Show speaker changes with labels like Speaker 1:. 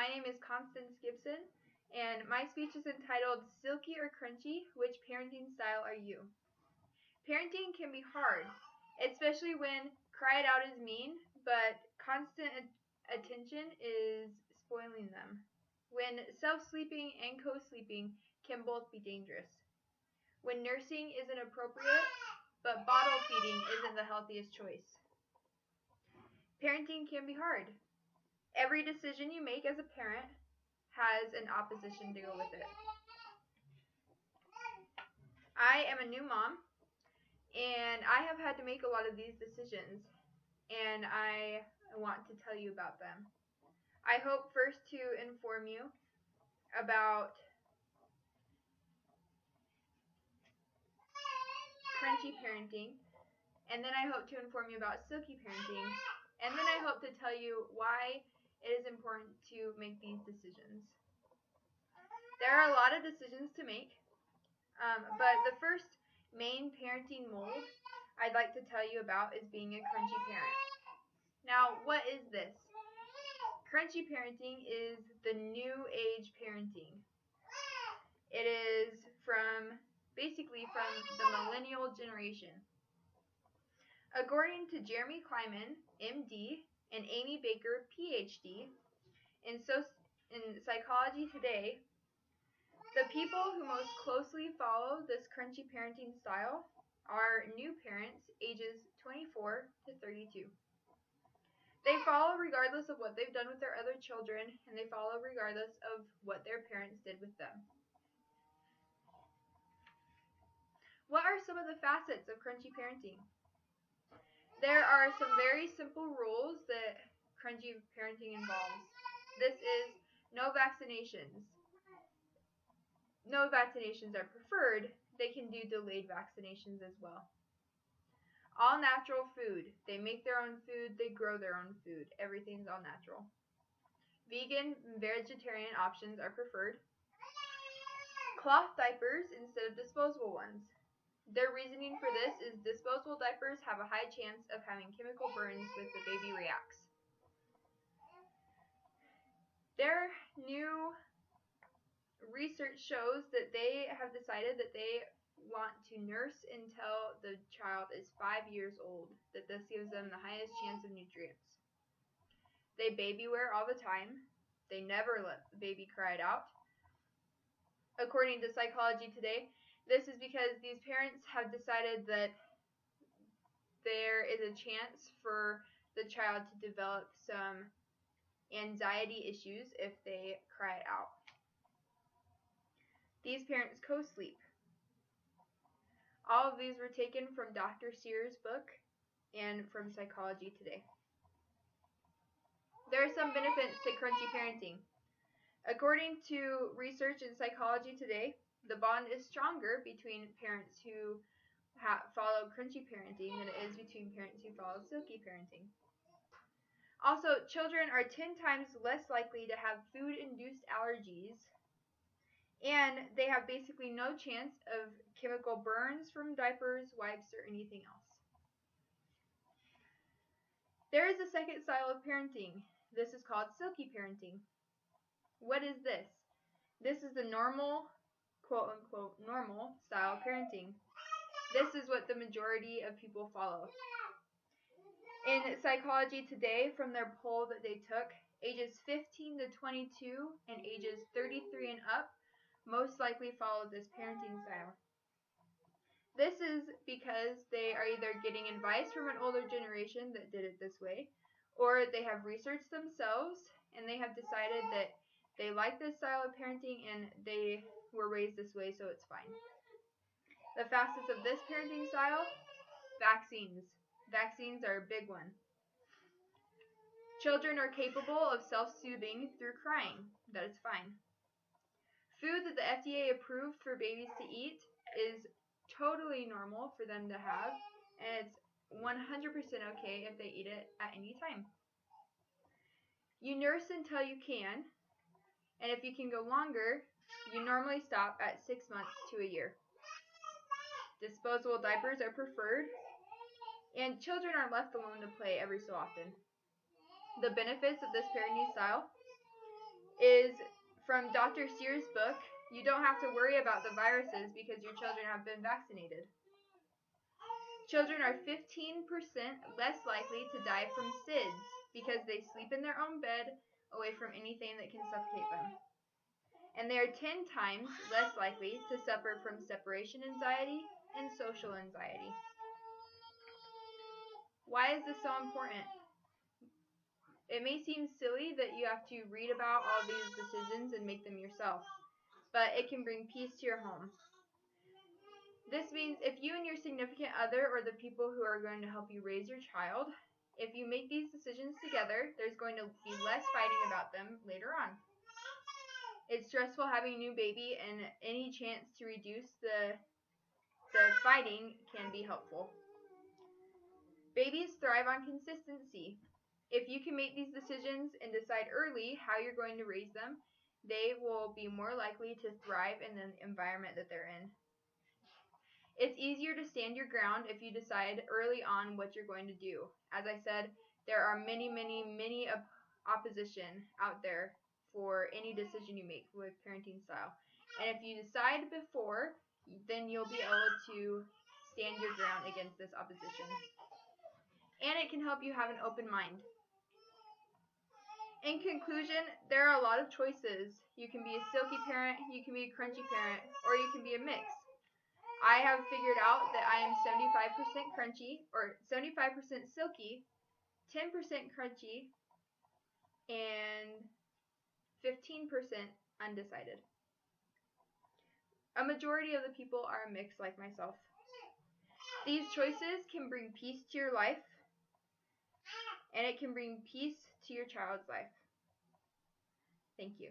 Speaker 1: My name is Constance Gibson, and my speech is entitled Silky or Crunchy, Which Parenting Style Are You? Parenting can be hard, especially when cry it out is mean, but constant attention is spoiling them. When self-sleeping and co-sleeping can both be dangerous. When nursing isn't appropriate, but bottle feeding isn't the healthiest choice. Parenting can be hard. Every decision you make as a parent has an opposition to go with it. I am a new mom, and I have had to make a lot of these decisions, and I want to tell you about them. I hope first to inform you about crunchy parenting, and then I hope to inform you about silky parenting, and then I hope to tell you why it is important to make these decisions. There are a lot of decisions to make, but the first main parenting mold I'd like to tell you about is being a crunchy parent. Now, what is this? Crunchy parenting is the new age parenting. It is basically from the millennial generation. According to Jeremy Kleiman, MD, and Amy Baker, PhD, in Psychology Today, the people who most closely follow this crunchy parenting style are new parents ages 24 to 32. They follow regardless of what they've done with their other children, and they follow regardless of what their parents did with them. What are some of the facets of crunchy parenting? There are some very simple rules that crunchy parenting involves. This is no vaccinations. No vaccinations are preferred. They can do delayed vaccinations as well. All natural food. They make their own food. They grow their own food. Everything's all natural. Vegan and vegetarian options are preferred. Cloth diapers instead of disposable ones. Their reasoning for this is disposable diapers have a high chance of having chemical burns if the baby reacts. Their new research shows that they have decided that they want to nurse until the child is 5 years old, that this gives them the highest chance of nutrients. They baby wear all the time. They never let the baby cry it out. According to Psychology Today, this is because these parents have decided that there is a chance for the child to develop some anxiety issues if they cry it out. These parents co-sleep. All of these were taken from Dr. Sears' book and from Psychology Today. There are some benefits to crunchy parenting. According to research in Psychology Today, the bond is stronger between parents who follow crunchy parenting than it is between parents who follow silky parenting. Also, children are 10 times less likely to have food-induced allergies, and they have basically no chance of chemical burns from diapers, wipes, or anything else. There is a second style of parenting. This is called silky parenting. What is this? This is the normal, quote-unquote, normal style of parenting. This is what the majority of people follow. In Psychology Today, from their poll that they took, ages 15 to 22 and ages 33 and up most likely follow this parenting style. This is because they are either getting advice from an older generation that did it this way, or they have researched themselves and they have decided that they like this style of parenting and they were raised this way, so it's fine. The facets of this parenting style: vaccines. Vaccines are a big one. Children are capable of self-soothing through crying. That is fine. Food that the FDA approved for babies to eat is totally normal for them to have, and it's 100% okay if they eat it at any time. You nurse until you can, and if you can go longer, you normally stop at 6 months to a year. Disposable diapers are preferred, and children are left alone to play every so often. The benefits of this parenting style is from Dr. Sears' book, You Don't Have to Worry About the Viruses Because Your Children Have Been Vaccinated. Children are 15% less likely to die from SIDS because they sleep in their own bed away from anything that can suffocate them. And they are 10 times less likely to suffer from separation anxiety and social anxiety. Why is this so important? It may seem silly that you have to read about all these decisions and make them yourself, but it can bring peace to your home. This means if you and your significant other or the people who are going to help you raise your child, if you make these decisions together, there's going to be less fighting about them later on. It's stressful having a new baby, and any chance to reduce the fighting can be helpful. Babies thrive on consistency. If you can make these decisions and decide early how you're going to raise them, they will be more likely to thrive in the environment that they're in. It's easier to stand your ground if you decide early on what you're going to do. As I said, there are many opposition out there for any decision you make with parenting style. And if you decide before, then you'll be able to stand your ground against this opposition. And it can help you have an open mind. In conclusion, there are a lot of choices. You can be a silky parent, you can be a crunchy parent, or you can be a mix. I have figured out that I am 75% crunchy, or 75% silky, 10% crunchy, and 15% undecided. A majority of the people are a mix like myself. These choices can bring peace to your life, and it can bring peace to your child's life. Thank you.